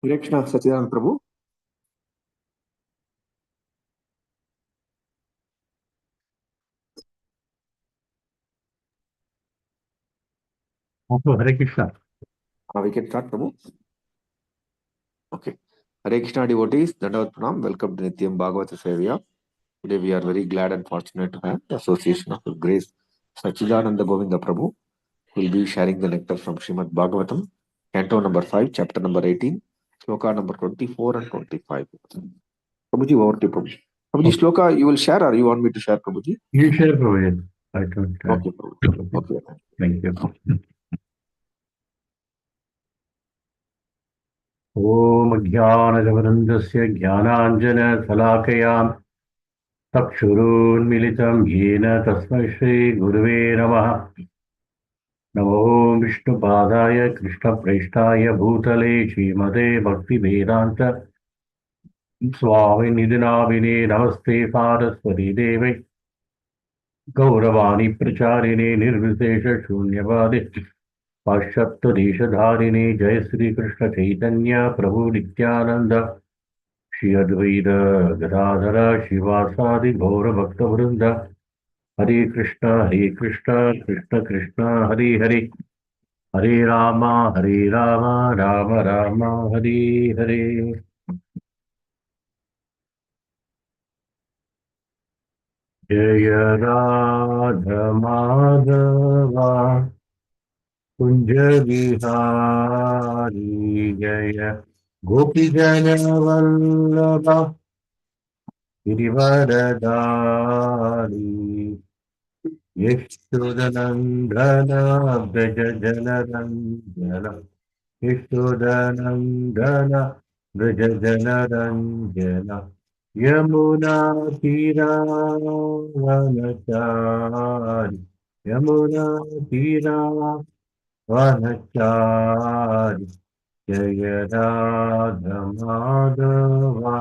Hare Krishna, Satcidananda Prabhu. Also, Hare Krishna. We can start, Prabhu. Okay. Hare Krishna devotees, Dandavat Pranam. Welcome to Nityam Bhagavata Sevaya. Today we are very glad and fortunate to have the association of His Grace Satcidananda Govinda Prabhu, who will be sharing the nectar from Srimad Bhagavatam, Canto number 5, chapter number 18, Shloka number 24 and 25. Prabhuji, over to you, Prabhuji. Prabhuji, Okay. Shloka, you will share or you want me to share, Prabhuji? You share, Prabhuji. I don't. Okay, Prabhuji. Okay. Thank you. ॐ ज्ञानजवरन्दस्य ज्ञानाञ्जनशलाकयां चक्षुरुन्मिलितं येन तस्मै श्रीगुरुवे नमः। नमो विष्णुपादाय कृष्णप्रेष्ठाय भूतले श्रीमते भक्तिवेदान्त स्वामिनिधि नामिने नमस्ते सारस्वती देवे गौरवाणी प्रचारिणे निर्विशेष शून्यवादे पाश्चात्य देशधारिणे जय श्री कृष्ण चैतन्य प्रभु नित्यानंद श्री अद्वैत गदाधर शिवासादि गौर भक्त वृंद हरे कृष्ण कृष्ण कृष्ण हरे हरे हरे राम राम राम हरे हरे। जय राधा माधवा कुंज विहारी जय गोपी जन वल्लभ गिरिवरधारी यशोदनंदन व्रज जनरंजन यशोदनंदन व्रज जनरंजन यमुना तीरावनचारि यमुना तीरावनचारि जय राधा माधवा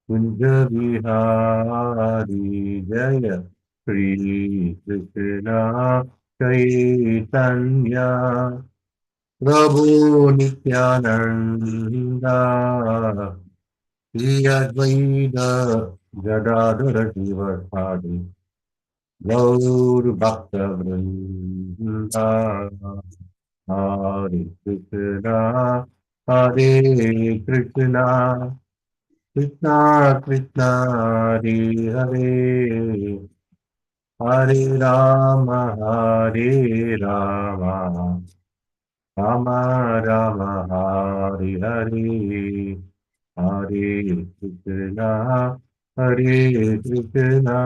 कुंज विहारी जय श्री कृष्ण चैतन्य प्रभु नित्यानंदा श्री अद्वैत गदाधर शिवसादि गौर भक्त वृंदा हरे कृष्णा कृष्णा कृष्णा हरे हरे हरे राम राम राम हरे हरे हरे कृष्णा कृष्णा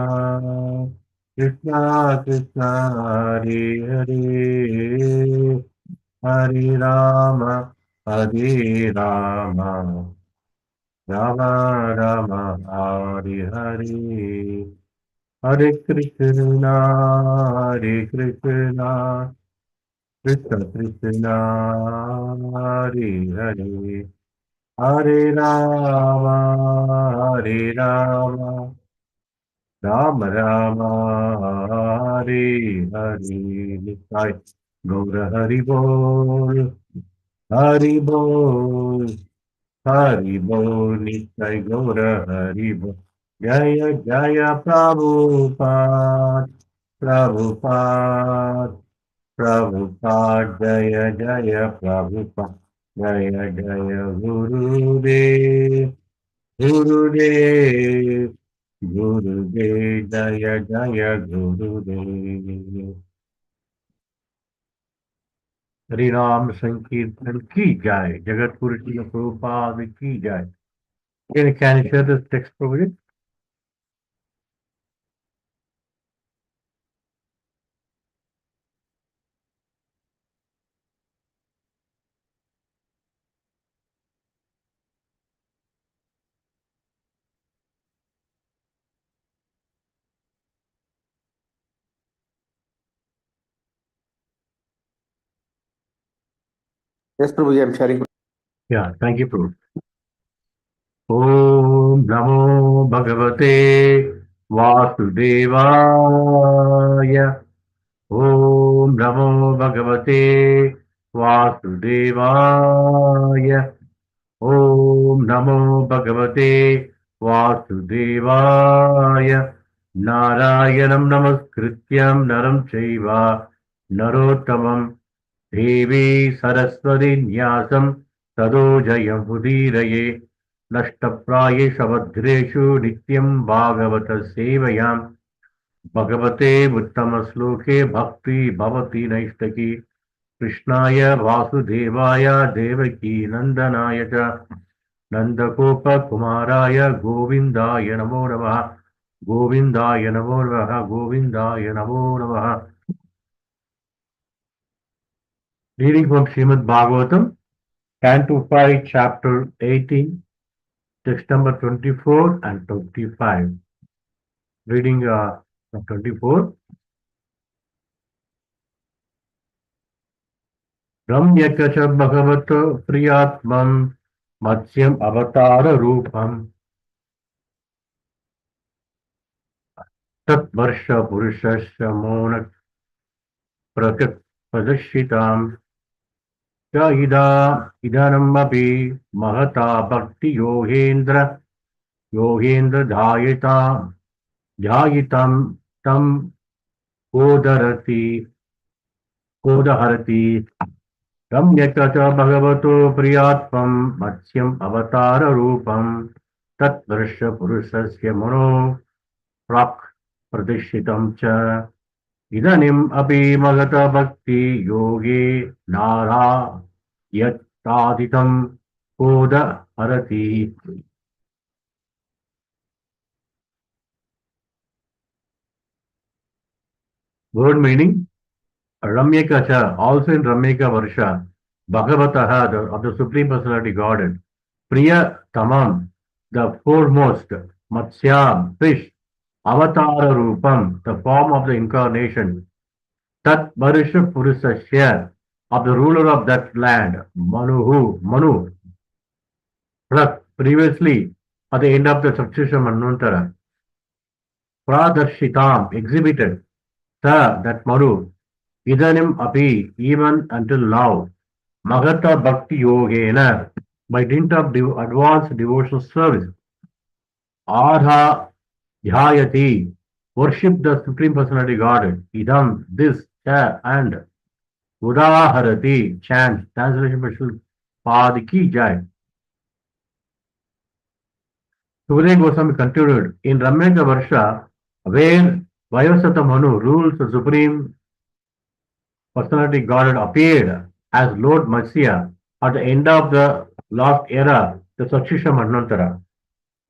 कृष्णा कृष्णा हरे हरे हरे राम राम राम हरे हरे हरे कृष्णा कृष्ण कृष्णा हरे हरे हरे राम राम राम हरे हरे निताय गौर हरि बोल हरि बोल हरि बोल निताय गौर हरि बोल जय जय प्रभुपाद प्रभुपाद प्रभुपाद जय जय प्रभुपाद जय जय गुरुदेव गुरुदेव गुरुदेव जय जय गुरुदेव। हरि नाम संकीर्तन की जाए जगत गुरु श्रील प्रभुपाद की जाए। Can you share this text, Prabhuji? Yes, Prabhuji, I am sharing. Yeah, thank you, Prabhu. Om Namo Bhagavate Vasudevaya. Om Namo Bhagavate Vasudevaya. Om Namo Bhagavate Vasudevaya. Narayanam Namaskrityam Naram Chaiva Narottamam Devi Saraswati Nyasam Tado Jayam Udiraye Nashtapraye Shavadreshu Nityam Bhagavata Sevayam Bhagavate Uttama Bhakti Bhavati Naistaki Krishnaya Vasudevaya Devaki Nandanaya Cha Nandakopa Kumaraya Govindaya Namo Namaha Govindaya Namo Namaha Govindaya Namo Namaha. Reading from Srimad Bhagavatam, Canto 5, Chapter 18, text number 24 and 25. Reading 24. Ramyakacha Bhagavato Priyatmam Matsyam Avatara Rupam Tat Varsha Purushasya Mona Prakat Padashitam Ida Idanamapi Mahata Bhakti Yohendra Dhayitam Tam Kodaharati Ramyakacha Bhagavato Priyatvam Matsyam Avatara Rupam Tat Varsha Purushasya Mono Prak Pradishitam Cha Idanim api magata bhakti yogi nara yat taditam koda harati. Word meaning Ramyakacha, also in Ramyaka Varsha, Bhagavataha, of the Supreme Personality Godhead, Priya Tamam, the foremost, Matsyam, fish, Avatara Rupam, the form of the incarnation, Tat Varisha Purusashya, of the ruler of that land, Manu, Prak, previously, at the end of the succession Manvantara, Pradarshitam, exhibited, Sa, that Manu, Idanim Api, even until now, Magata Bhakti Yogena, by dint of advanced devotional service, Arha Dhyayati, worship the Supreme Personality Godhead, Idam, this, Cha, and Udaharati, chant, translation by Srila Padiki Jai. Sukadeva Goswami continued, in Ramyaka Varsha, where Vayasata Manu rules the Supreme Personality Godhead appeared as Lord Matsya at the end of the last era, the Sakshisham Manvantara.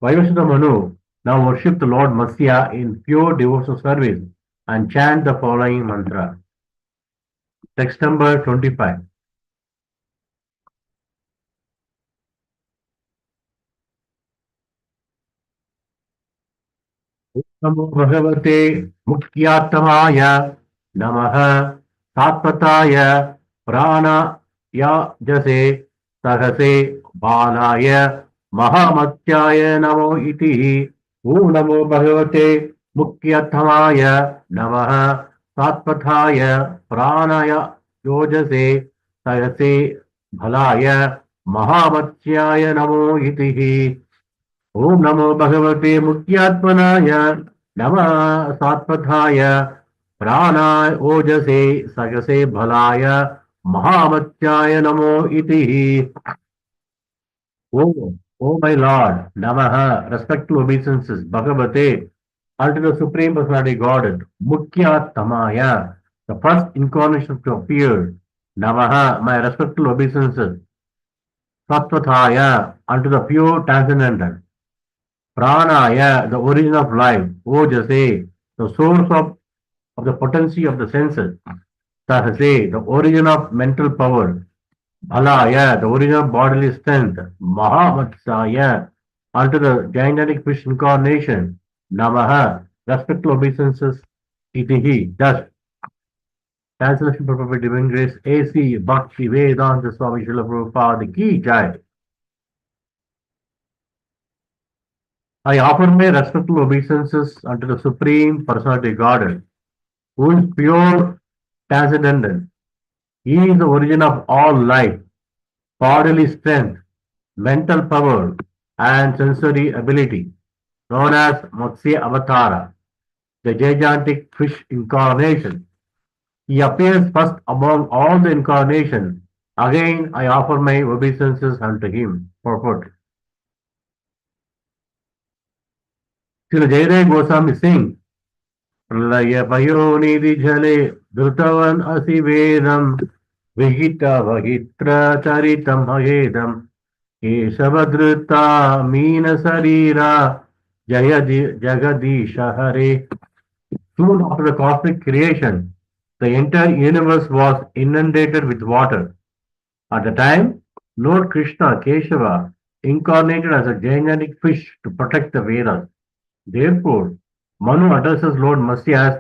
Vayasata Manu now worship the Lord Matsya in pure devotional service and chant the following mantra. Text number 25. नमो भगवते मुख्यात्माय नमः सात्वताय प्राणयाजसे सहसे बालाय महामत्याय नमो इति ॐ नमो भगवते मुख्यात्माय नमः सात्वताय प्राणयाजसे सहसे भलाय महामत्याय नमो इति Om Namo Bhagavate Mukyatmanaya Nama Satpathaya Prana Ojase Sagase Bhalaya Mahamatyaya Namo Iti. O my Lord, Namaha, respectful obeisances, Bhagavate, unto the Supreme Personality Godhead, Mukyattamaya, the first incarnation to appear, Namaha, my respectful obeisances, Sattvathaya, unto the pure transcendental, Pranaya, the origin of life. Ojase, the source of the potency of the senses. Sahase, the origin of mental power. Bhalaya, the origin of bodily strength. Mahamatsaya, unto the gigantic fish incarnation. Namaha, respectful obeisances. Itihi, thus. Translation for Prophet Divine Grace, A.C. Bhakti Vedanta Swami Srila Prabhupada Ki Jai. I offer my respectful obeisances unto the Supreme Personality Godhead, who is pure transcendental. He is the origin of all life, bodily strength, mental power, and sensory ability, known as Matsya Avatara, the gigantic fish incarnation. He appears first among all the incarnations. Again, I offer my obeisances unto him. Purport. Srila Jayadeva Goswami sings, Pralaya Payonidhi Jale Drutavan Asivedam Vihita Vahitra Charitam Mahedam Keshavadruta Meena Sarira Jagadisha Hare. Soon after the cosmic creation, the entire universe was inundated with water. At the time, Lord Krishna Keshava incarnated as a gigantic fish to protect the Vedas. Therefore, Manu addresses Lord Matsya as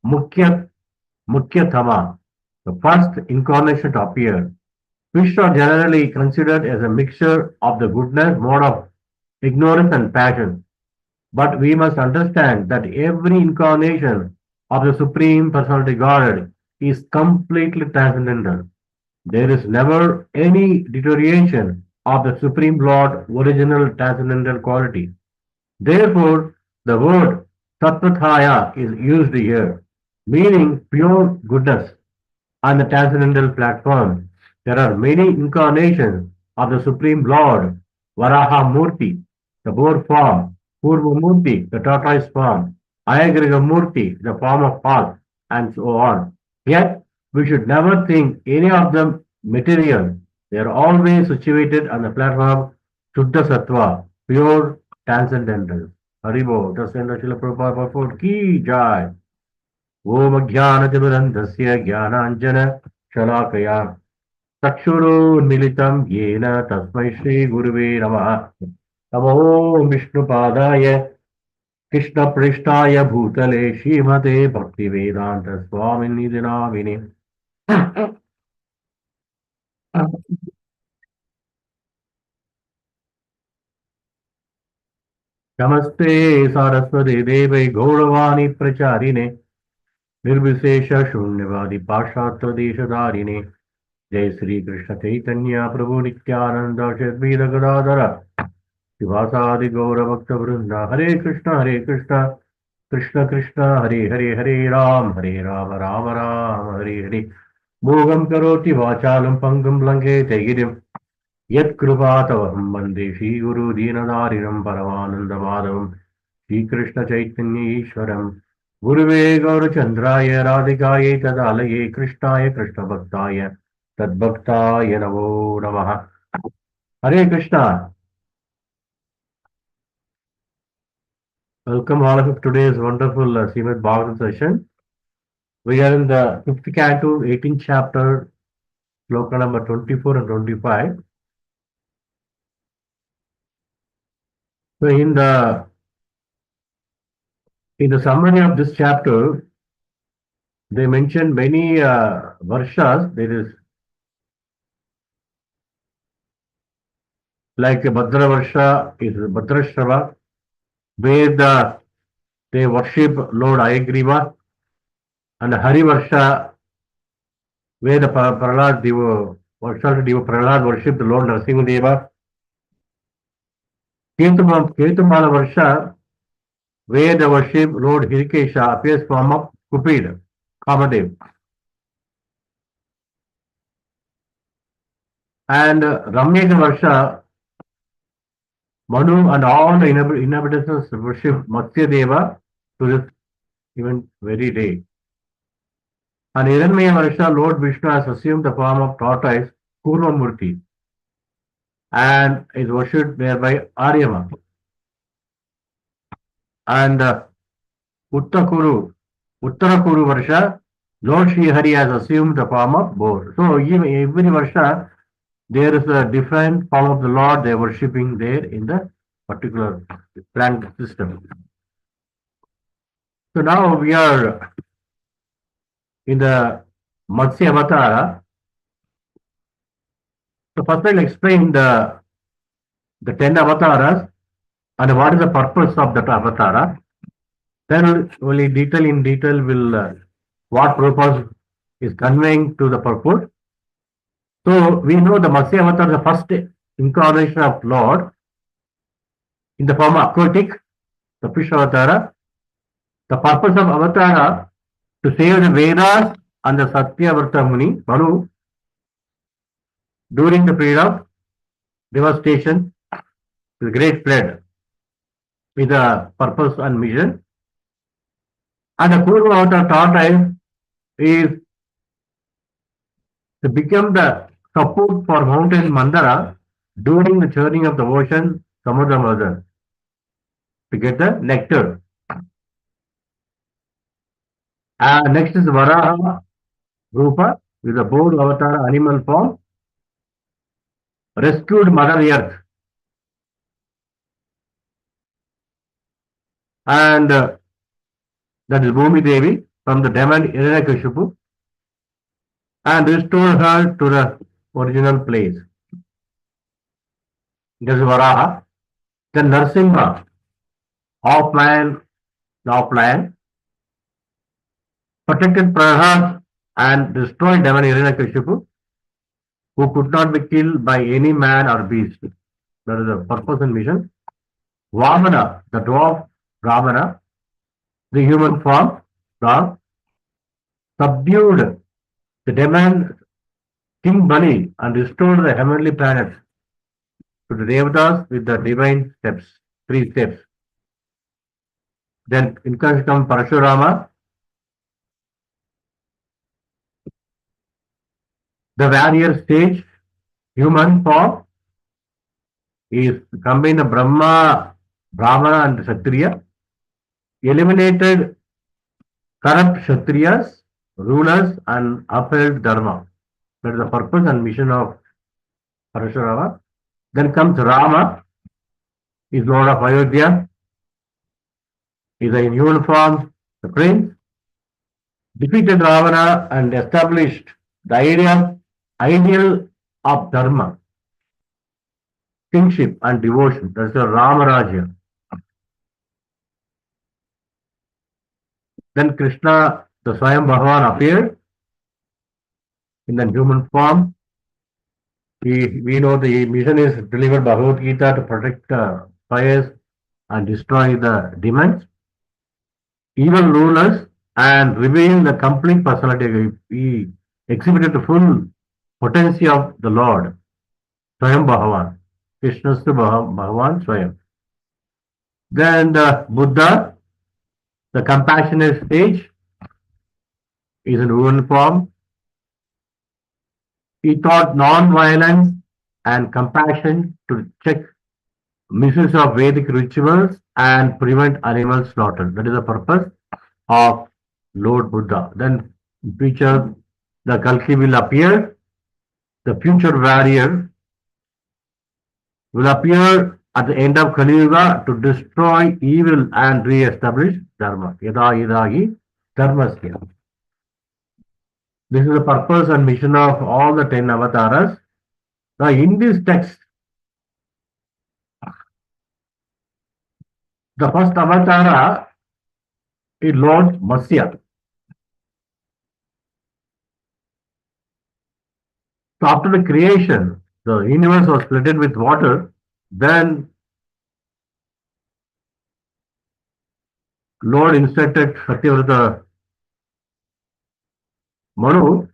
Mukhya, Mukhyatama, the first incarnation to appear. Fish are generally considered as a mixture of the goodness, mode of ignorance and passion. But we must understand that every incarnation of the Supreme Personality Godhead is completely transcendental. There is never any deterioration of the Supreme Lord's original transcendental quality. Therefore, the word Tattvadhyaya is used here, meaning pure goodness. On the transcendental platform, there are many incarnations of the Supreme Lord, Varaha Murti, the boar form, Purva Murti, the tortoise form, Ayagriga Murti, the form of horse, and so on. Yet, we should never think any of them material. They are always situated on the platform Shuddha Sattva, pure transcendental. Haribo, Tasenda Shila Prabhupada purport ki jai. ॐ अज्ञानतिमिरन्धस्य ज्ञानाञ्जन शलाकया चक्षुरुन्मिलितं येन तस्मै श्रीगुरुवे नमः नमो विष्णुपादाय कृष्णपृष्ठाय भूतले श्रीमते भक्तिवेदान्त स्वामिनिधि नामिने नमस्ते सारस्वती देवे गौरवाणी प्रचारिणे निर्विशेष शून्यवादी पाश्चात्य देशधारिणे जय श्री कृष्ण चैतन्य प्रभु नित्यानंद श्री गदाधर शिवासादि गौर भक्त वृंद हरे कृष्ण कृष्ण कृष्ण हरे हरे हरे राम राम राम हरे हरे मोगम करोति वाचालं पंगुं लंघयते गिरिं यत्कृपातवहं वन्दे श्रीगुरु दीनदारिणं परमानन्दमाधवं श्रीकृष्ण चैतन्य ईश्वरम् गुरुवे गौरचन्द्राय राधिकायै तदालये कृष्णाय कृष्णभक्ताय तद्भक्ताय नमो नमः Hare Krishna. Welcome all of you to today's wonderful Srimad Bhagavatam session. We are in the 5th canto, 18th chapter, sloka number 24 and 25. So in the summary of this chapter, they mention many varshas. There is like a Bhadra Varsha is Bhadrashrava, where they worship Lord Ayagriva, and Hari Varsha, where the Prahlad Deva, Varsha Deva Prahlad worship the Lord Narasimhadeva. Ketumala Varsha, where the worship Lord Hirikesha appears form of Kupid, Kamadev. And Ramyaka Varsha, Manu and all the inhabitants worship Matsya Deva to this even very day. And Hiranmaya Varsha, Lord Vishnu has assumed the form of tortoise, Kurmamurti, and is worshipped there by Aryama. And Uttarakuru Varsha, Lord Sri Hari has assumed the form of boar. So every Varsha, there is a different form of the Lord they are worshipping there in the particular plant system. So now we are in the Matsya Avatara. So first I'll explain the 10 avatars and what is the purpose of that avatara. Then only in detail will what purpose is conveying to the purpose. So we know the Matsya avatar, the first incarnation of Lord in the form of aquatic, the fish avatara. The purpose of avatara to save the Vedas and the Satyavrata Muni, Manu, during the period of devastation, the great flood, with the purpose and mission. And the Kurva avatar tortoise is to become the support for mountain Mandara during the churning of the ocean, Samudra Mother, to get the nectar. Next is Varaha Rupa with a bold avatar animal form, rescued Mother Earth. And that is Bhumi Devi from the demon Hiranyakashipu and restored her to the original place. This is Varaha. Then Narsimha, offline, protected Prahlad and destroyed demon Hiranyakashipu, who could not be killed by any man or beast. That is the purpose and mission. Vamana, the dwarf Ramana, the human form, God, subdued the demon King Bali and restored the heavenly planets to the Devatas with the divine steps, 3 steps. Then in comes Parashurama, the warrior stage, human form, is combined of Brahma, Brahmana and Kshatriya, eliminated corrupt Kshatriyas, rulers and upheld Dharma. That is the purpose and mission of Parashurama. Then comes Rama, is Lord of Ayodhya, is in human form, the prince, defeated Ravana and established the ideal of Dharma, kingship and devotion. That's the Ramarajya. Then Krishna, the Swayam Bhagavan, appeared in the human form. We know the mission is deliver Bhagavad Gita to protect the fires and destroy the demons, evil rulers, and reveal the complete personality. He exhibited the full potency of the Lord, Swayam Bhagavan, Krishnastu Bhagavan Swayam. Then the Buddha, the compassionate stage, is in human form. He taught non-violence and compassion to check misuse of Vedic rituals and prevent animal slaughter. That is the purpose of Lord Buddha. Then future, the Kalki will appear. The future warrior will appear at the end of Kali Yuga to destroy evil and re-establish Dharma. Yada yadahi dharmasya. This is the purpose and mission of all the 10 avatars. Now, in this text, the first avatara is Lord Matsya. So, after the creation, the universe was flooded with water. Then, Lord instructed Satyavrata Manu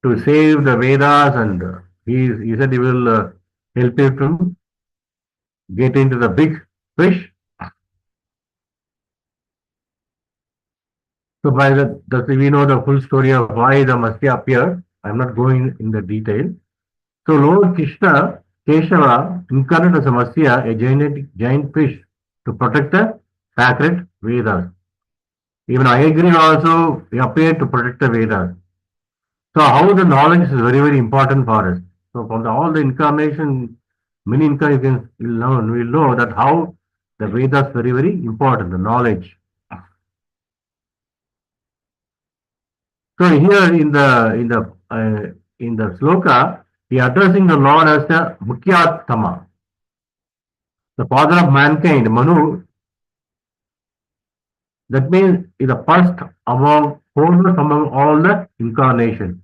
to save the Vedas, and he said he will help him to get into the big fish. So by that we know the full story of why the Matsya appeared. I'm not going in the detail. So Lord Krishna, Keshava, incarnated as a Matsya, a giant fish, to protect the sacred Vedas. Even Ayagri also appeared to protect the Vedas. So how the knowledge is very, very important for us. So from all the incarnation, many incarnations we'll know that how the Vedas is very, very important, the knowledge. So here in the sloka, he addressing the Lord as the Mukhyatama, the father of mankind, Manu. That means is the first foremost among all the incarnation.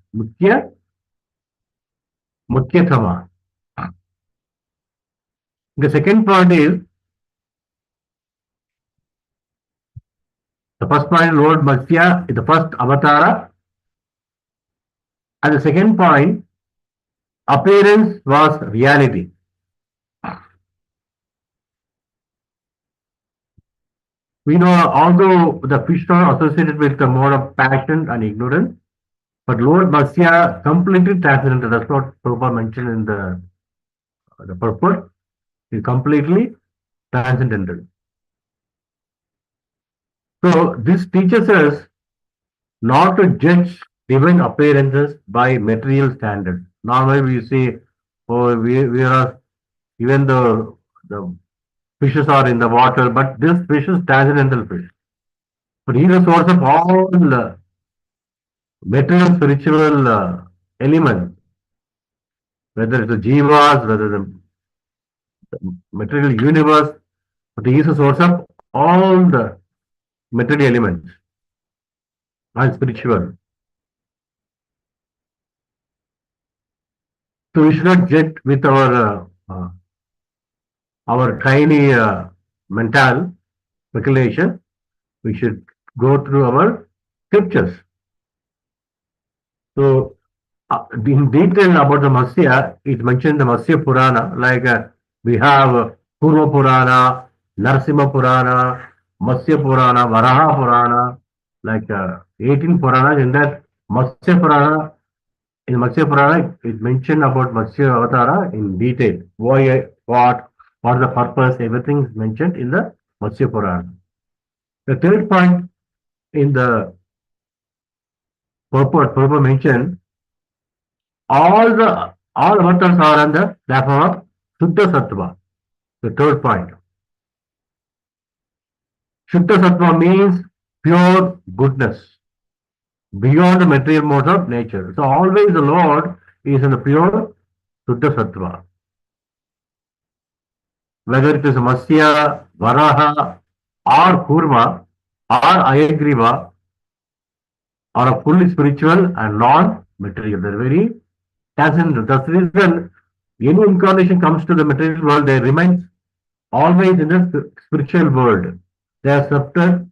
Mukhyatama. The second point is, the first point, Lord Matsya is the first avatara. And the second point, appearance was reality. We know although the fish are associated with the mode of passion and ignorance, but Lord Matsya completely transcendental. That's what Prabhupada mentioned in the purport. Is completely transcendental. So this teaches us not to judge divine appearances by material standards. Normally we say, oh, we are, even the fishes are in the water, but this fish is transcendental fish. But he is the source of all material spiritual elements, whether it's the jivas, whether the material universe, but he is the source of all the material elements and spiritual. So we should not judge with our tiny mental speculation. We should go through our scriptures. So in detail about the Matsya, it mentioned the Matsya Purana, like we have Purva Purana, Narsimha Purana, Matsya Purana, Varaha Purana, like 18 Puranas. In that Matsya Purana, in Matsya Purana, it mentioned about Matsya Avatara in detail. Why, what is the purpose, everything is mentioned in the Matsya Purana. The third point in the purport, Prabhupada mentioned all avatars are on the platform of Shuddha Sattva. The third point. Shuddha Sattva means pure goodness, beyond the material modes of nature. So always the Lord is in the pure Shuddha Sattva. Whether it is Matsya, Varaha, or Kurma, or Ayagriva, or a fully spiritual and non-material. They're very transcendental. That's the reason any incarnation comes to the material world, they remain always in the spiritual world. They are separate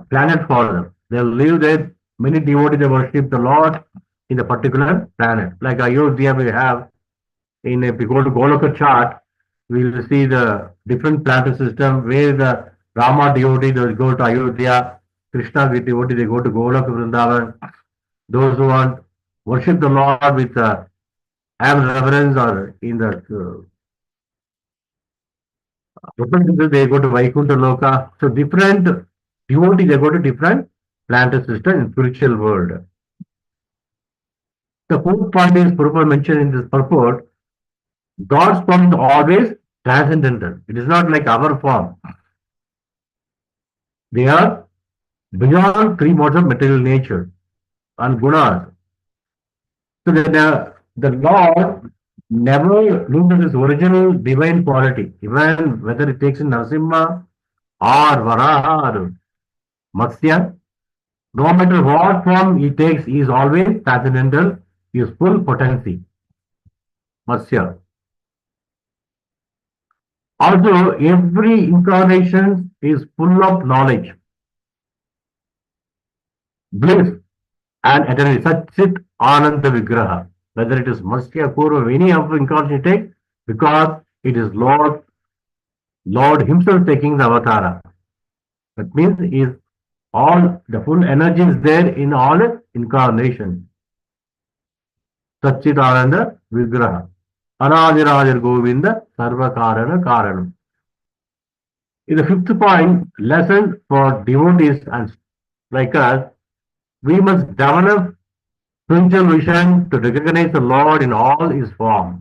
planet for them. They'll live there. Many devotees they worship the Lord in the particular planet. Like Ayodhya, we have in if you go to Goloka chart, we will see the different planet system where the Rama devotee they will go to Ayodhya, Krishna devotee they go to Goloka Vrindavan. Those who want worship the Lord with have reverence or in the they go to Vaikuntha Loka. So different devotees they go to different planet system in spiritual world. The fourth point is Prabhupada mentioned in this purport. God's form is always transcendental. It is not like our form. They are beyond three modes of material nature and gunas. So the Lord never loses his original divine quality, even whether it takes in Narasimha or Varaha or Matsya. No matter what form he takes, he is always transcendental, he is full potency. Matsya. Also, every incarnation is full of knowledge, bliss, and eternity. Satchit Ananda Vigraha. Whether it is Matsya, Kurva, any of the incarnation take, because it is Lord Himself taking the avatara. That means is all the full energy is there in all incarnations. Satchidananda Vigraha. Anadirajar Govinda Sarva Karana Karanam. In the fifth point, lesson for devotees and like us, we must develop spiritual vision to recognize the Lord in all his forms.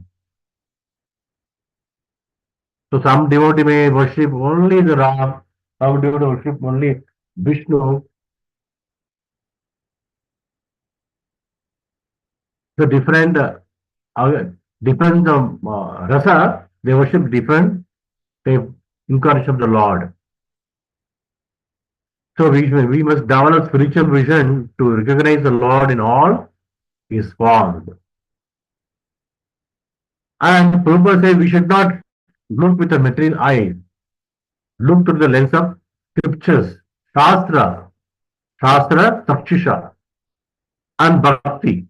So some devotee may worship only the Ram, some devotee worship only Vishnu. So different depends on rasa, they worship different type incarnation of the Lord. So we must develop spiritual vision to recognize the Lord in all his forms. And Prabhupada says we should not look with the material eye, look through the lens of scriptures, Shastra, Shastra, Sakshisha, and Bhakti.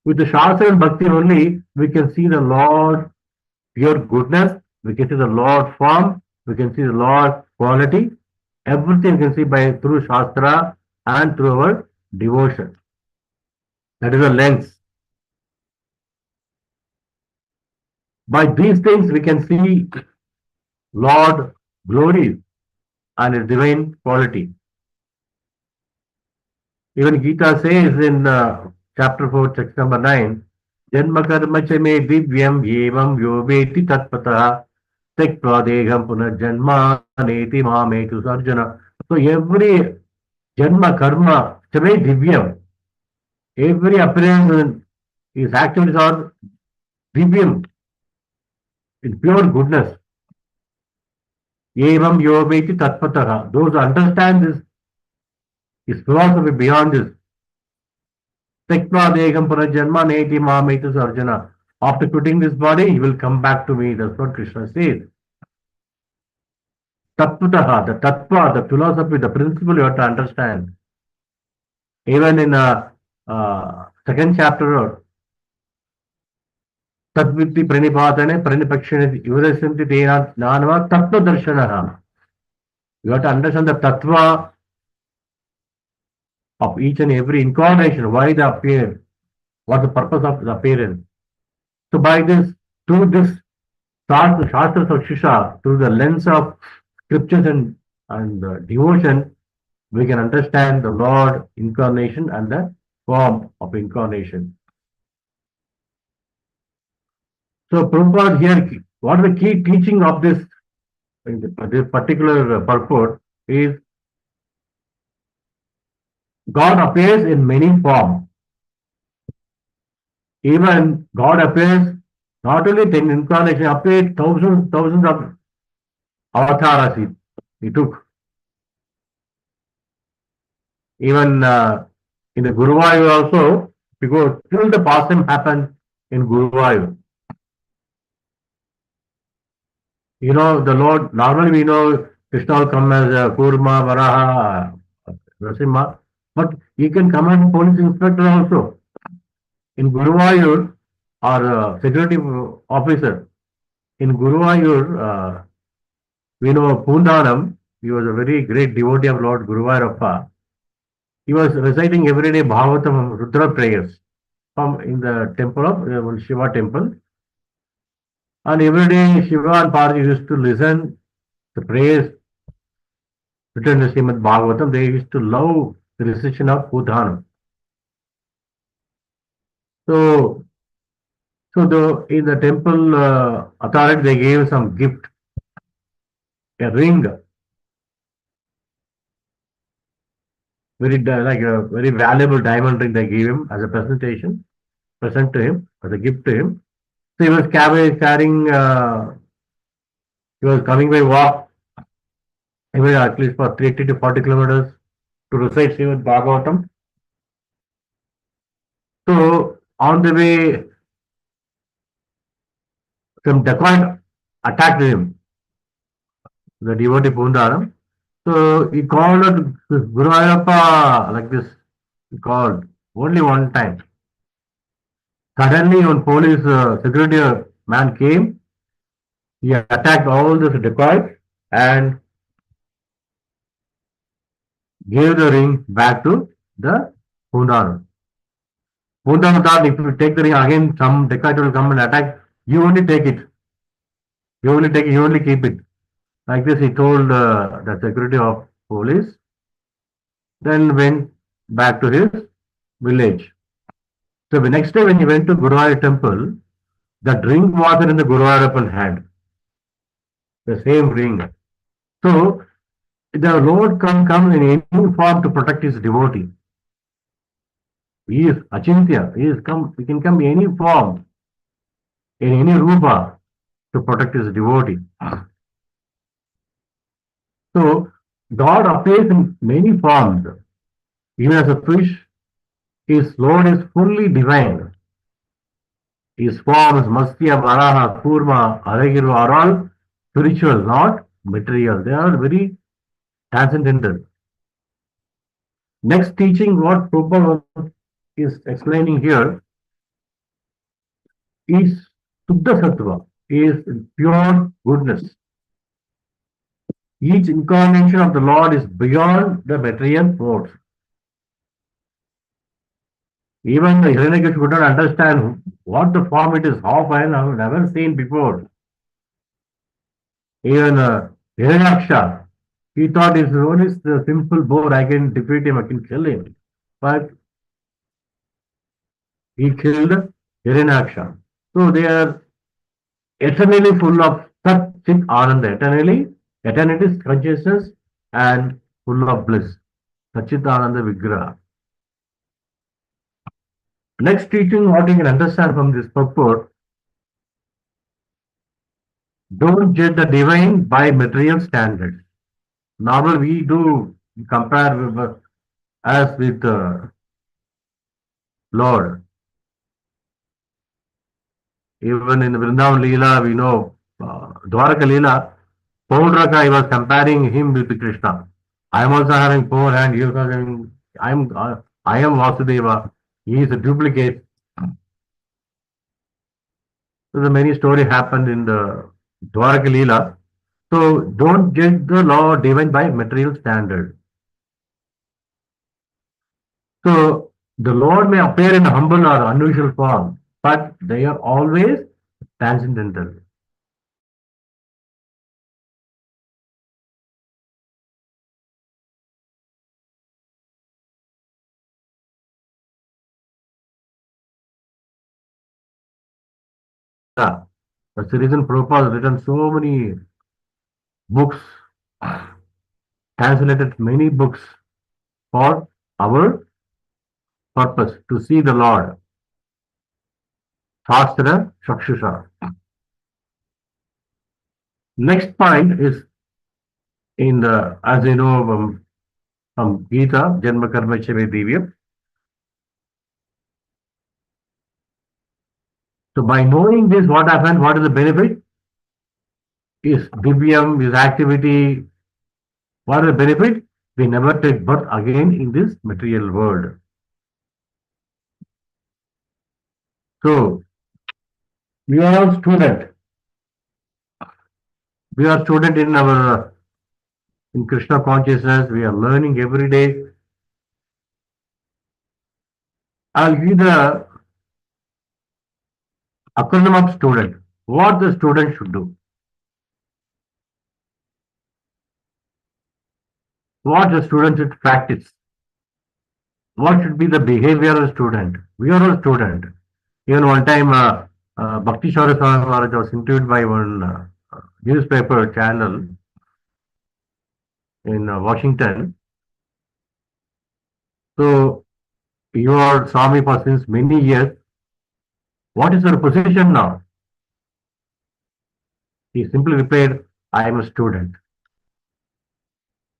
With the Shastra and Bhakti only, we can see the Lord pure goodness, we can see the Lord form, we can see the Lord quality. Everything we can see by through Shastra and through our devotion. That is a lens. By these things we can see Lord glory and his divine quality. Even Gita says in chapter 4, text number 9, Janma karma cha me divyam yevam yoveti tatpata tektva deham punarjanma neti mametu sarjana. So every janma karma cha me divyam, every appearance is activities are divyam, in pure goodness. Yevam yoveti tatpata. Those who understand this is philosophy beyond this. Tekvadegam Purajanma Neti Mamitus Arjuna. After quitting this body, he will come back to me. That's what Krishna says. Tattvataha, the tattva, the philosophy, the principle you have to understand. Even in second chapter, Tatvitti Pranipatane, Pranipakshane, Yurasanti Tena Nanava, Tattva Darshanaha. You have to understand the tattva of each and every incarnation, why they appear, what the purpose of the appearance. So by this, through this Shastra Sakshisha, through the lens of scriptures and devotion, we can understand the Lord incarnation and the form of incarnation. So Prabhupada here, what is the key teaching of this particular purport is God appears in many forms. Even God appears not only in incarnation, appeared thousands of avatars he took. Even in the Guruvayur also, because till the Pasam happened in Guruvayur. You know, the Lord, normally we know Krishna will come as Kurma, Varaha, Narasimha, but he can come as police inspector also. In Guruvayur, or security officer, in Guruvayur, we know Pundanam, he was a very great devotee of Lord Guruvayurappa. He was reciting every day Bhagavata Rudra prayers from in the temple of Shiva temple. And every day Shiva and Parvati used to listen the prayers written in the Srimad Bhagavatam. They used to love the recitation of Udhanam. So in the temple authority they gave some gift, a ring, like a very valuable diamond ring they gave him as a present to him, as a gift to him. So he was carrying, he was coming by walk, at least for 30 to 40 kilometers to recite Srimad Bhagavatam. So on the way, some dacoit attacked him, the devotee Pundaram. So he called Guru Ayappa like this. He called only one time. Suddenly, when police security man came, he attacked all those dacoits and gave the ring back to the Pundaram. Pundaram thought if you take the ring again, some dacoit will come and attack. You only take it. You only take it. You only keep it. Like this, he told the security of police. Then went back to his village. So the next day when he went to Guruvayur temple, the ring was in the Guruvayurappan hand. The same ring. So the Lord can come in any form to protect his devotee. He is Achintya. He can come in any form, in any rupa to protect his devotee. So God appears in many forms. Even as a fish, his Lord is fully divine. His forms, Mastya, Varaha, Kurma, Aragiru are all spiritual, not material. They are very transcendental. Next teaching, what Prabhupada is explaining here is Suddha Sattva, is pure goodness. Each incarnation of the Lord is beyond the material modes. Even the Hiranyakashipu could not understand what the form it is, how I have never seen before. Even Hiranyaksha, he thought his own is the simple boar, I can defeat him, I can kill him. But he killed Hiranyaksha. So they are eternally full of Sat Chit Ananda, eternity consciousness and full of bliss. Satcidananda Vigraha. Next teaching, what you can understand from this purport, don't judge the divine by material standards. Normally we do compare with, us with the Lord. Even in Vrindavan Leela, we know Dwaraka Leela, Pauraka, he was comparing him with Krishna. I am also having four hands, he is also having, I am Vasudeva, he is a duplicate. So the many story happened in the Dwaraka Leela. So don't judge the law divine by material standard. So the Lord may appear in a humble or unusual form, but they are always transcendental. Yeah. That's the reason Prabhupada has written so many books, translated many books for our purpose to see the Lord. Shastra Chakshusha. Next point is in the, as you know, from Gita, Janma Karma Chave Divya. So by knowing this, what happened, what is the benefit? Is Divyam, is activity, what is the benefit? We never take birth again in this material world. So we are all student. We are student in our in Krishna consciousness. We are learning every day. I'll give the acronym of student. What the student should do. What the student should practice. What should be the behavior of a student. We are all student. Even one time, Bhakti Shaurya Swami Maharaj was interviewed by one newspaper channel in Washington. So you are Swami for since many years. What is your position now? He simply replied, I am a student.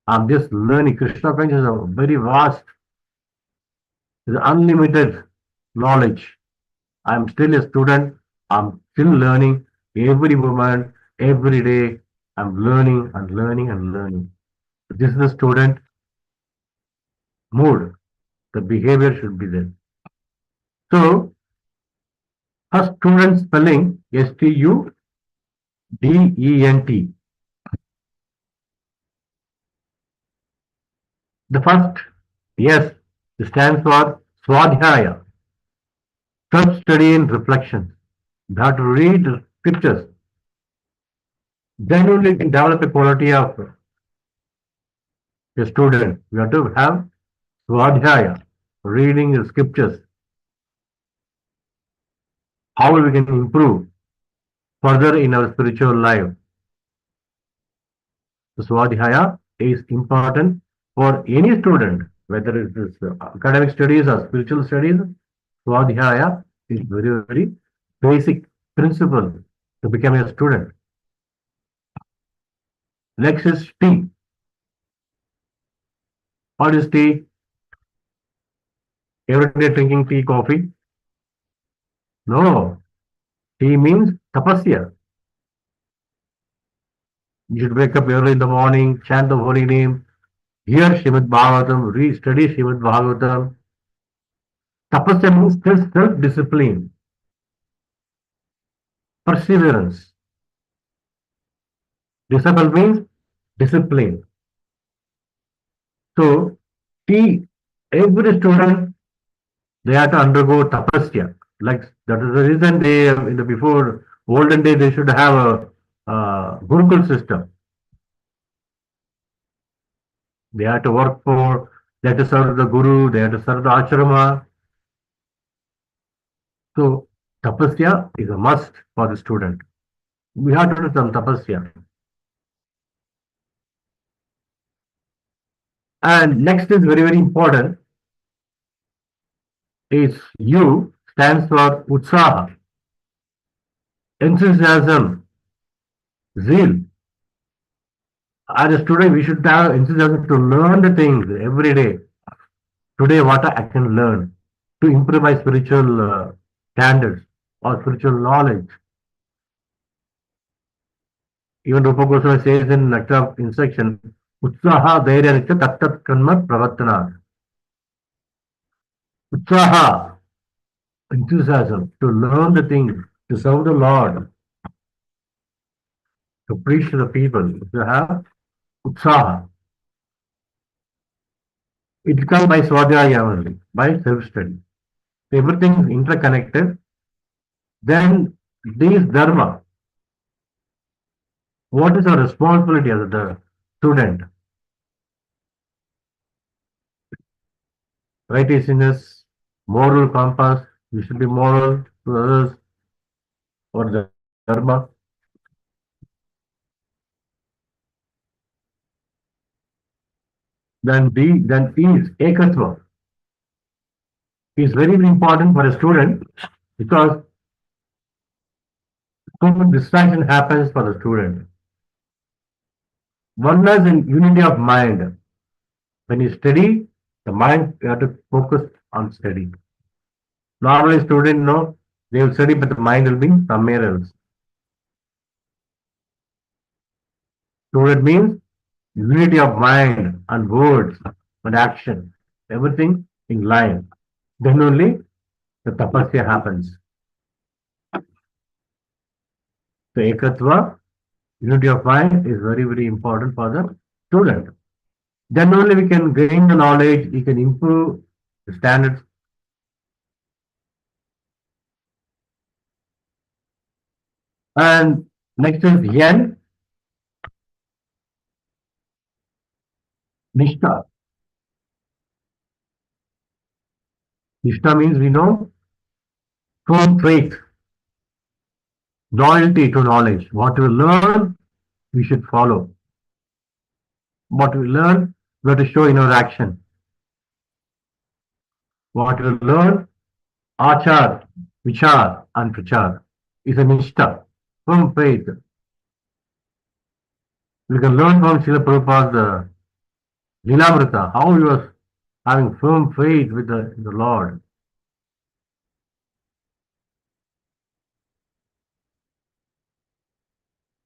I'm just learning. Krishna consciousness is a very vast, is unlimited knowledge. I'm still a student. I'm still learning every moment, every day. I'm learning and learning and learning. This is the student mood. The behavior should be there. So, first student spelling Student. The first, yes, stands for Swadhyaya, self-study and reflection. You have to read the scriptures. Genuinely develop a quality of a student. You have to have Swadhyaya, reading the scriptures. How we can improve further in our spiritual life. The Swadhyaya is important for any student, whether it is academic studies or spiritual studies. Swadhyaya is very, very basic principle to become a student. Next is tea. What is tea? Every day drinking tea, coffee? No. Tea means tapasya. You should wake up early in the morning, chant the holy name, hear Srimad Bhagavatam, read, study Srimad Bhagavatam. Tapasya means self-discipline, perseverance. Disciple means discipline. So, every student, they have to undergo tapasya. Like that is the reason they, in the before olden days, they should have a Gurukul system. They have to work for, they have to serve the Guru, they have to serve the Acharama. So, tapasya is a must for the student. We have to do some tapasya. And next is very, very important is U stands for Utsaha, enthusiasm, zeal. As a student, we should have enthusiasm to learn the things every day. Today, what I can learn to improve my spiritual standards or spiritual knowledge. Even Rupa Goswami says in Nectar in section, Utsaha Dhairya Nitya Tattat Karma Pravatana. Utsaha, enthusiasm to learn the things, to serve the Lord, to preach to the people. To have Utsaha. It comes by Swadhyaya only, by self-study. Everything is interconnected. Then this dharma, what is our responsibility as a student? Righteousness, moral compass, we should be moral to others or dharma. Then is ekatva is very, very important for a student because so much distraction happens for the student. Oneness and unity of mind. When you study, the mind you have to focus on study. Normally, student know they will study, but the mind will be somewhere else. Student means unity of mind and words and action, everything in line. Then only the tapasya happens. So ekatva, unity of mind is very, very important for the student. Then only we can gain the knowledge, we can improve the standards. And next is yen, nishta. Nishta means we know firm faith, loyalty to knowledge. What we learn, we should follow. What we learn, we have to show in our action. What we learn, achar, vichar, and prachar is a nishta, firm faith. We can learn from Srila Prabhupada's Lilamrita, how he was having firm faith with the Lord.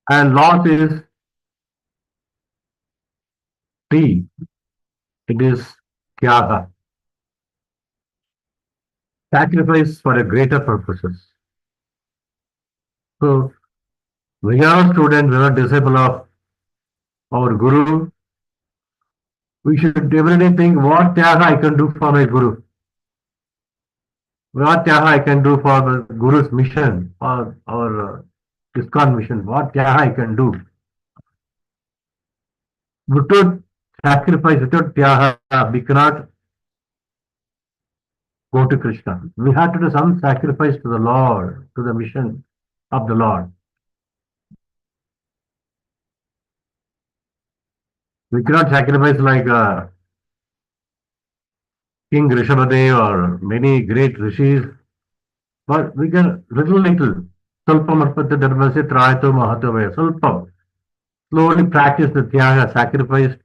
And loss is T. It is tyaga, sacrifice for a greater purposes. So we are students, we are disciple of our Guru. We should every day think what tyaga I can do for my Guru. What tyaga I can do for the Guru's mission or our ISKCON mission. What tyaga I can do. Without sacrifice, without tyaga, we cannot go to Krishna. We have to do some sacrifice to the Lord, to the mission of the Lord. We cannot sacrifice like King Rishabhadev or many great rishis, but we can little. Sulpam arpatya dharmasya trayato mahatavaya. Sulpam. Slowly practice the tyaga, sacrifice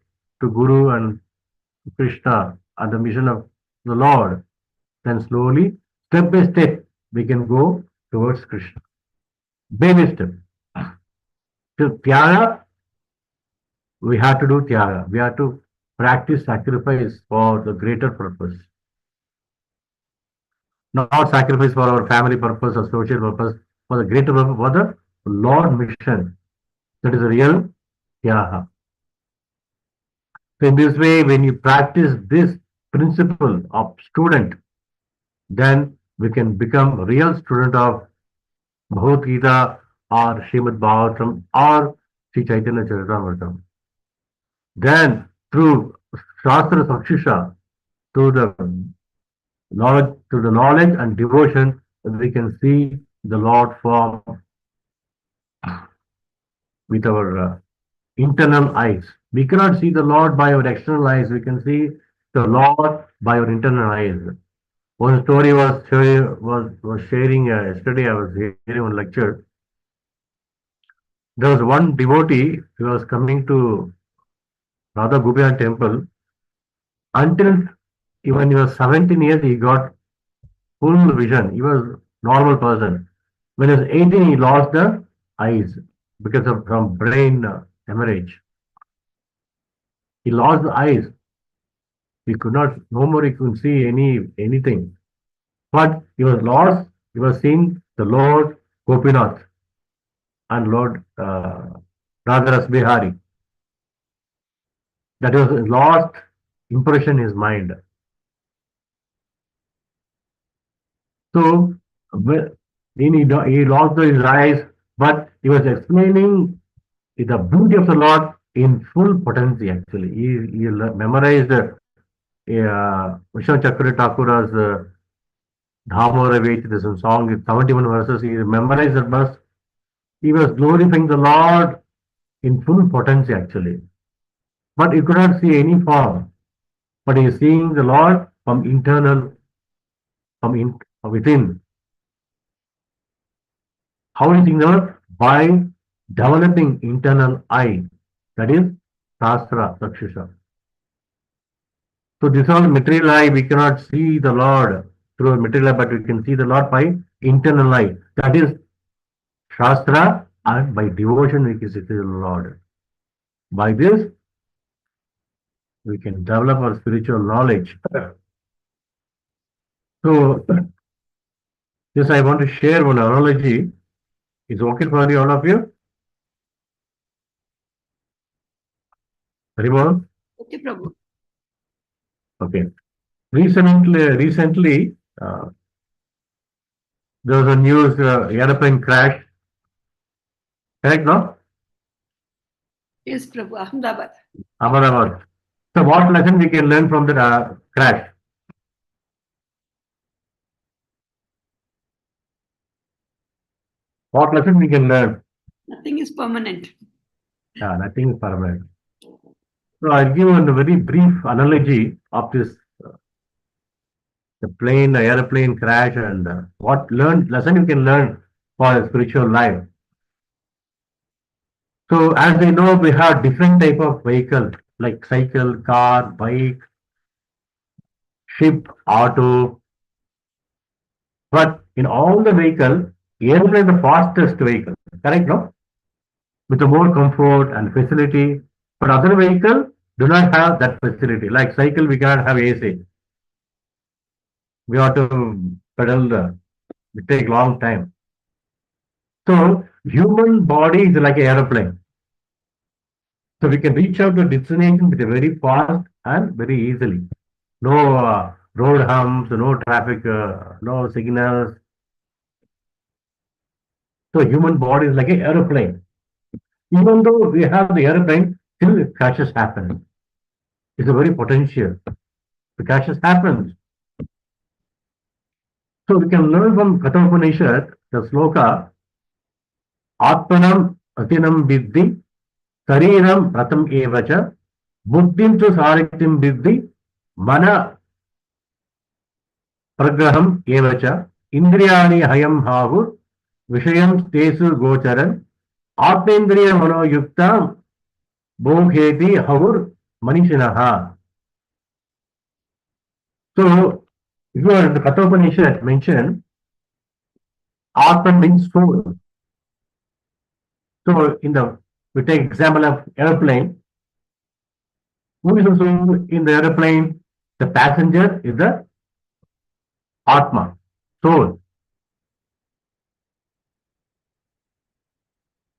to Guru and Krishna and the mission of the Lord. Then slowly, step by step, we can go towards Krishna. Baby step. So tyaga we have to do tyaga. We have to practice sacrifice for the greater purpose. Not sacrifice for our family purpose or social purpose, for the greater purpose, for the Lord mission. That is the real tyaga. So in this way, when you practice this principle of student, then we can become a real student of Bhagavad Gita or Srimad Bhagavatam or Sri Chaitanya Charitamrita. Then through Shastra Sakshisha, through the knowledge and devotion, we can see the Lord form with our internal eyes. We cannot see the Lord by our external eyes. We can see the Lord by our internal eyes. One story was sharing yesterday. I was hearing one lecture. There was one devotee who was coming to Radha Gopian temple. Until even he was 17 years, he got full vision. He was normal person. When he was 18, he lost the eyes because of from brain hemorrhage. He lost the eyes. He could not, no more he could see anything. But he was lost. He was seeing the Lord Gopinath and Lord Radharas Bihari. That was his lost impression in his mind. So when he lost his eyes, but he was explaining the beauty of the Lord in full potency. Actually, he memorized Vishnu Chakra Thakura's Dhamora Vech. There's a song with 71 verses. He memorized that verse. He was glorifying the Lord in full potency, actually. But he could not see any form. But he is seeing the Lord from internal, from within. How is seeing the Lord? By developing internal eye. That is Shastra, Sakshisha. So this all material eye, we cannot see the Lord through a material eye, but we can see the Lord by internal eye. That is Shastra, and by devotion we can see the Lord. By this, we can develop our spiritual knowledge. So, this I want to share one analogy. Is okay for you, all of you? Haribol? Okay, Prabhu. Okay. Recently, there was a news airplane crash. Correct, no? Yes, Prabhu. Ahmedabad. Ahmedabad. So, what lesson we can learn from the crash? What lesson we can learn? Nothing is permanent. Yeah, nothing is permanent. So, I'll give a very brief analogy of this the airplane crash, and what lesson you can learn for a spiritual life. So, as we know, we have different type of vehicle like cycle, car, bike, ship, auto. But in all the vehicle, airplane is the fastest vehicle. Correct, no? With the more comfort and facility. But other vehicle do not have that facility. Like cycle, we cannot have AC. We have to pedal it take long time. So human body is like an aeroplane. So we can reach out to a destination with a very fast and very easily. No road humps, no traffic, no signals. So human body is like an aeroplane. Even though we have the aeroplane, still crashes happen. It's a very potential. The crashes happens. So we can learn from Kathopanishad, the sloka, Atmanam Atinam Viddhi, Sariram Ratam Evacha, Buddhim tu Saritim Viddhi, Mana Pragraham Evacha, Indriyani Hayam Havur, Vishayam Tesu Gocharan, Atmendriya Mano Yukta, Bhogheti Havur, Manishinaha. So, here the Kathopanishad mentioned, Atman means soul. So, we take example of airplane. Who is the soul in the aeroplane? The passenger is the Atma, soul.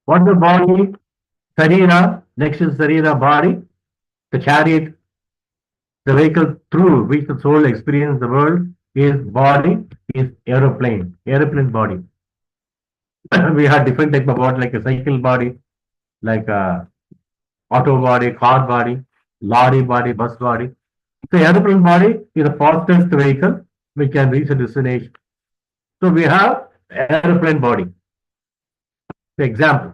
What the body? Sarira, next is Sarira, body. The chariot, the vehicle through which the soul experiences the world, is body, is aeroplane, aeroplane body. We have different type of body, like a cycle body, like a auto body, car body, lorry body, bus body. So aeroplane body is the fastest vehicle which can reach a destination. So we have aeroplane body. For example,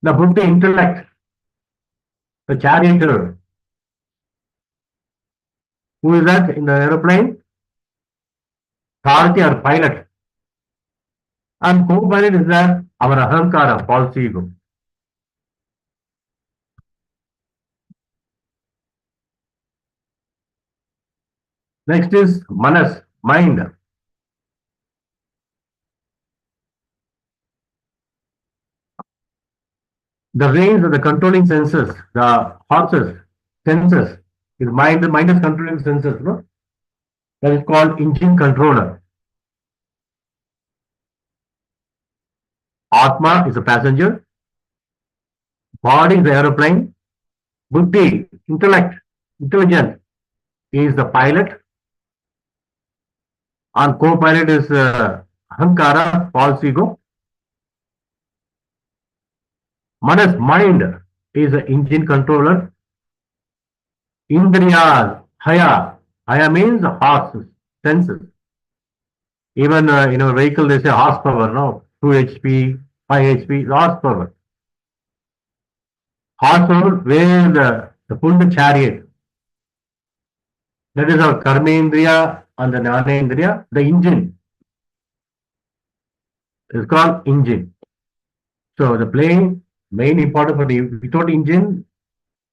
the Buddha intellect, the charioteer. Who is that in the aeroplane? Sarthi or pilot. And co-pilot is that our ahankara, false ego. Next is manas, mind. The reins are the controlling senses, the horses, senses. Is mind, the mind is controlling senses, no? That is called engine controller. Atma is a passenger. Body is the aeroplane. Buddhi, intellect, intelligence is the pilot. And co-pilot is ahankara, false ego. Manas, mind is the engine controller. Indriyas, haya. Haya means horses, senses. Even in a vehicle, they say horsepower, no? 2 HP, 5 HP, horsepower. Horsepower, where the pulled chariot. That is our karmendriya and the jnanendriya. The engine is called engine. So the plane, main important for the, without engine,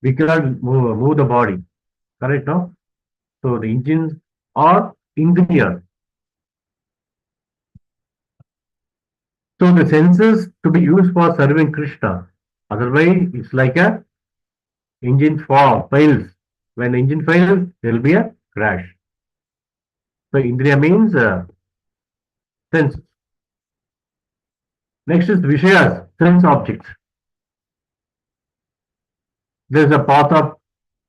we cannot move the body. Correct, no? So the engines are indriya. So the senses to be used for serving Krishna. Otherwise, it's like a engine fails. When the engine fails, there will be a crash. So Indriya means sense. Next is Vishayas, sense objects. There is a path of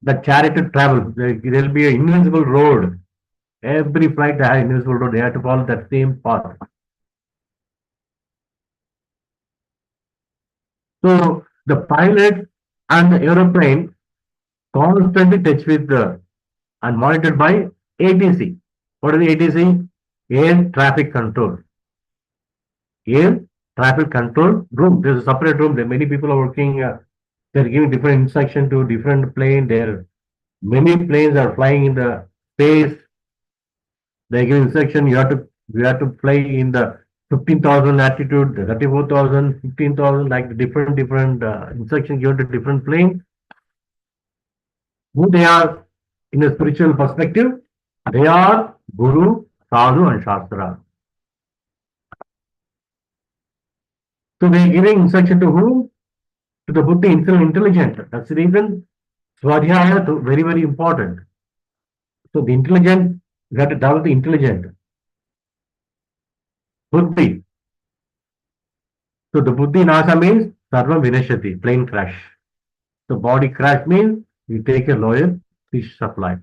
the chariot travel. There will be an invincible road. Every flight they have invincible road. They have to follow that same path. So the pilot and the aeroplane constantly touch with the and monitored by ATC. What is the ATC? Air traffic control. Air traffic control room. There's a separate room. There many people are working. They're giving different instruction to different plane. There many planes are flying in the space. They're giving instruction. You have to fly in the 15,000 altitude, 34,000, 15,000, like different instruction given to different plane. Who they are in a spiritual perspective? They are Guru, Sadhu, and Shastra. So they are giving instruction to whom? To the Buddhi intelligent. That's the reason Swadhyaya is very, very important. So the intelligent, you have to develop the intelligent. Buddhi. So the Buddhi Nasa means Sarvam Vinashati, plane crash. So body crash means you take a lower fish supply.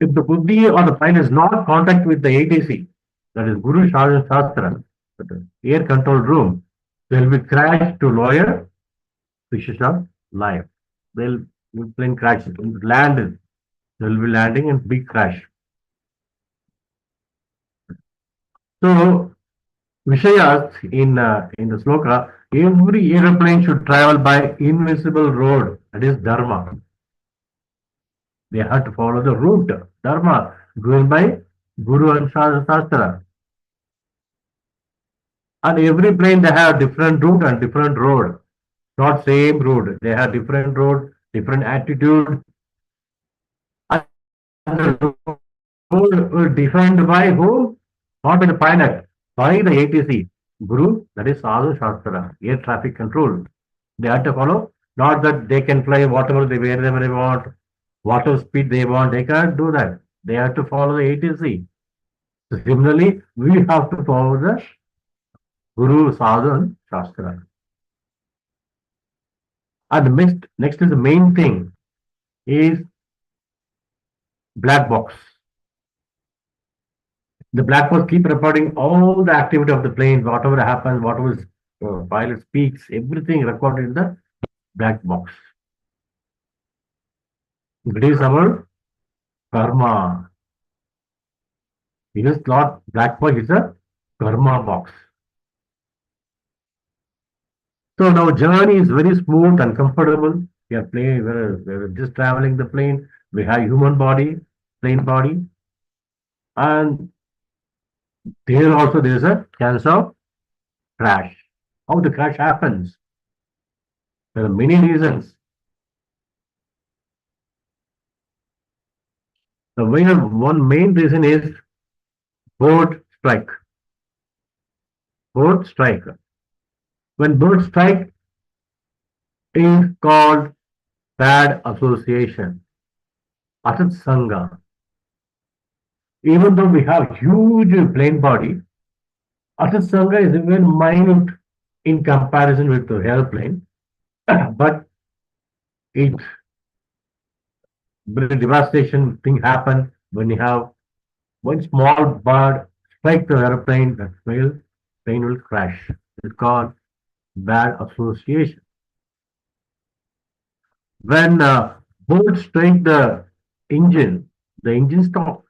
If the Buddhi or the plane is not contact with the ATC, that is Guru Shastra, the air control room, they will be crashed to lower fishes of life. They'll plane crash, land, they will be landing and big crash. So Vishayas in the sloka, every aeroplane should travel by invisible road, that is Dharma. They have to follow the route, Dharma, given by Guru and Shastra. And every plane they have different route and different road. Not same road. They have different road, different attitude. And the road defined by who? Not by the pilot, by the ATC. Guru, that is Sadhu Shastra, air traffic control. They have to follow. Not that they can fly whatever wherever they want, whatever speed they want. They can't do that. They have to follow the ATC. So similarly, we have to follow the Guru, Sadhu, and Shastra. And the next is the main thing is black box. The black box keep recording all the activity of the plane, whatever happens, whatever pilot speaks, everything recorded in the black box. It is our karma. It is not black box, it's a karma box. So now journey is very smooth and comfortable. We're just traveling the plane. We have human body, plane body, and there is a chance of crash. How the crash happens? There are many reasons. One main reason is bird strike. Bird strike. When bird strike is called bad association, Asat Sangha. Even though we have huge plane body, Asat Sangha is even minute in comparison with the airplane, but it very devastation thing happen when you have one small bird strike the airplane, that plane will crash. It's called bad association. When birds strike the engine stops.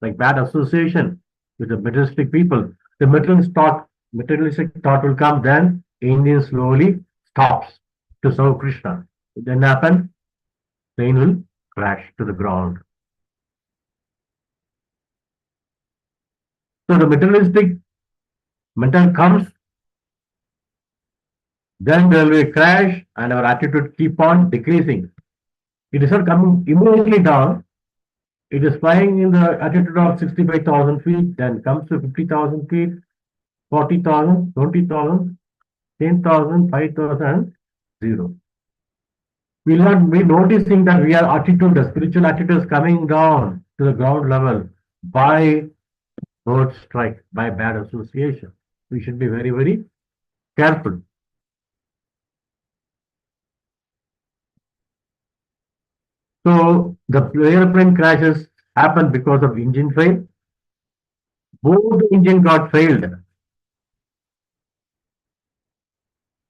Like bad association with the materialistic people. The materialistic thought will come, then engine slowly stops to serve Krishna. Then happen, plane will crash to the ground. So the materialistic mental comes, then there will be a crash and our attitude keep on decreasing. It is not coming immediately down. It is flying in the altitude of 65,000 feet, then comes to 50,000 feet, 40,000, 20,000, 10,000, 5,000, 0. We will not be noticing that we are attitude, the spiritual attitude is coming down to the ground level by bird strike, by bad association. We should be very, very careful. So the airplane crashes happen because of engine fail. Both the engine got failed.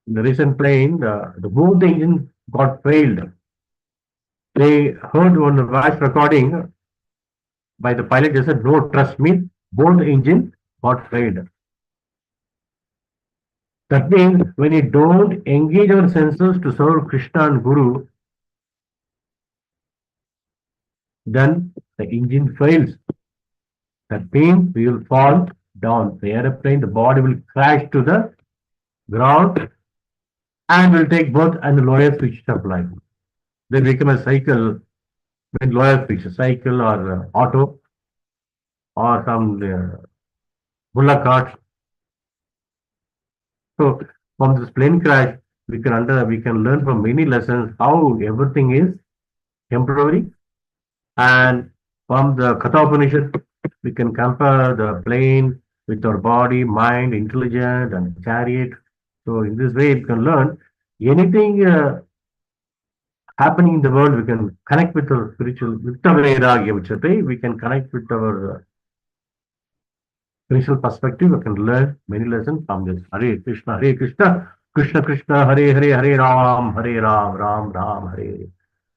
In the recent plane, both the engine got failed. They heard on the voice recording by the pilot. They said, "No, trust me, both the engine got failed." That means when we don't engage our senses to serve Krishna and Guru, then the engine fails. That means we will fall down. The airplane, the body will crash to the ground and will take birth and the lower species of life. They become a cycle with lower species, cycle or auto or some bullock cart. So from this plane crash, we can learn from many lessons how everything is temporary. And from the Katha Upanishad, we can compare the plane with our body, mind, intelligence, and chariot. So in this way, we can learn anything happening in the world. We can connect with our spiritual, with the Vairagya, which is we can connect with our spiritual perspective. We can learn many lessons from this. Hare Krishna, Hare Krishna, Krishna Krishna, Hare Hare, Hare Ram, Ram Ram, Hare.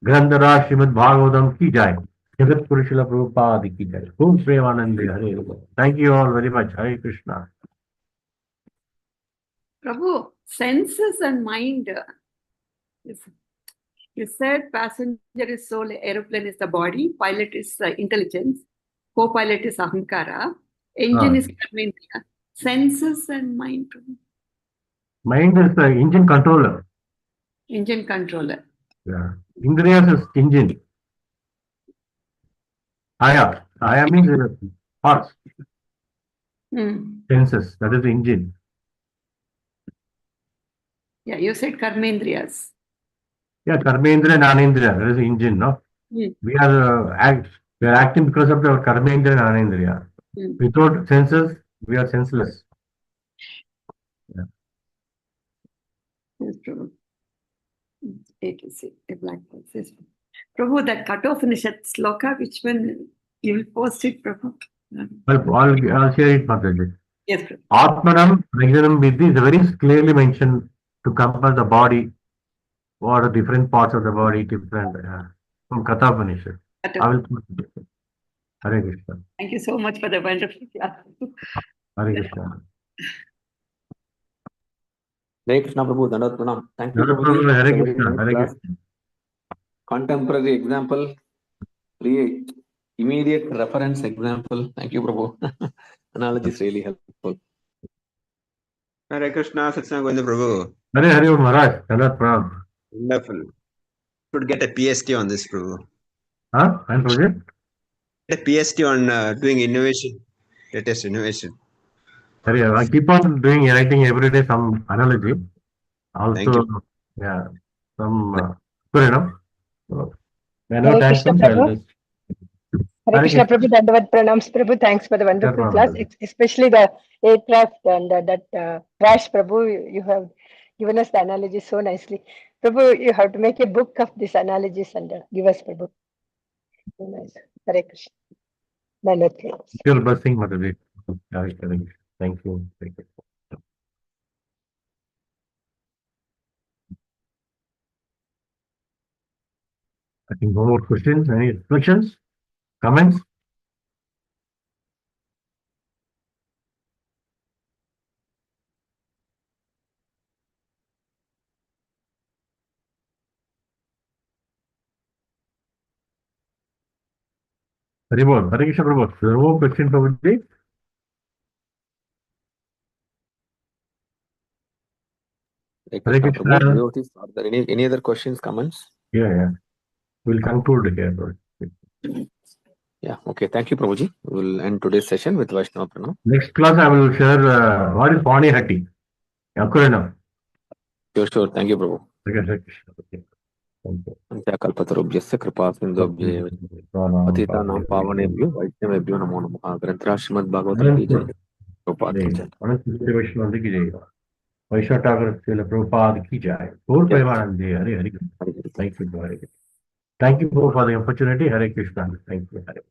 Grandhara Srimad Bhagavatam ki jai. Jagat Guru Srila Prabhupada ki jai. Om Premanande Hare. Thank you all very much. Hare Krishna. Prabhu, senses and mind. You said passenger is soul, aeroplane is the body, pilot is intelligence, co-pilot is ahankara, engine is karmendriya. Senses and mind. Mind is the engine controller. Engine controller. Yeah. Indriyas is engine. Aya means horse. Senses, that is the engine. Yeah, you said karmendriyas. Yeah, Karmendriya and Anindriya, that is the engine, no? Mm. We are acting because of our Karmendriya and Anindriya. Mm. Without senses, we are senseless. Yeah. Yes, Prabhu. It is a black box. Yes. Prabhu, that Kathopanishad sloka, which one you will post it, Prabhu? I'll share it, Mataji. Yes, Prabhu. Atmanam Najanam Vidhi is very clearly mentioned to compare the body, what are different parts of the body, different from Kathopanishad. I will put it. Hare Krishna. Thank you so much for the wonderful class. Hare Krishna. Hare Krishna Prabhu, Dandavat Pranam. Thank you, Hare Prabhuji. It's Hare a very Krishna. nice Hare class. Krishna. Contemporary example, immediate reference example. Thank you, Prabhu. Analogy is really helpful. Hare Krishna, Satcidananda Govinda Prabhu. Hare Hare Maharaj. Dandavat Pranam. Wonderful. Should get a PhD on this, Prabhu. Huh? And project? Get a PhD on doing innovation, latest innovation. Hare, I keep on writing every day some analogy. Thank Also, you. yeah, some, you know. So, when no Hare time Krishna comes, I'll Prabhu. just. Hare Krishna Prabhu, Dandavat Pranams Prabhu. Thanks for the Hare wonderful Pranam, class, Prabhu. especially the aircraft and that crash, Prabhu. You have given us the analogy so nicely. Prabhu, you have to make a book of these analogies and give us, Prabhu. So nice. Hare Krishna. Dandavat Pranams. Your blessing, Mataji. Hare Krishna. Thank you. Thank you. I think no more questions. Any reflections? Comments? Hare Bol. Hare Krishna Prabhu. No more question, Prabhuji. Hare Hare Krishna Prabhu. Krishna. Devotees, are there any other questions, comments? Yeah. We'll conclude here, Prabhuji. Yeah, okay. Thank you, Prabhuji. We'll end today's session with Vaishnava Pranam. Next class, I will share what is Pani Hatti. Akurana. Sure. Thank you, Prabhu. Hare Krishna. Okay. Thank you. अंत्याकल्पतरुभ्यस्य कृपा सिन्धुभ्येव पतितानां पावनेभ्यो वैष्णवेभ्यो नमो नमः। ग्रंथराज श्रीमद्भागवतम की जय। प्रभुपाद की जय। वैष्णव की जय। वैष्णव ठाकुर श्रील प्रभुपाद की जय। और प्रेमानंद जय। Hare Hare. Thank you, Prabhu, for the opportunity. Hare Krishna. Thank you. Hare.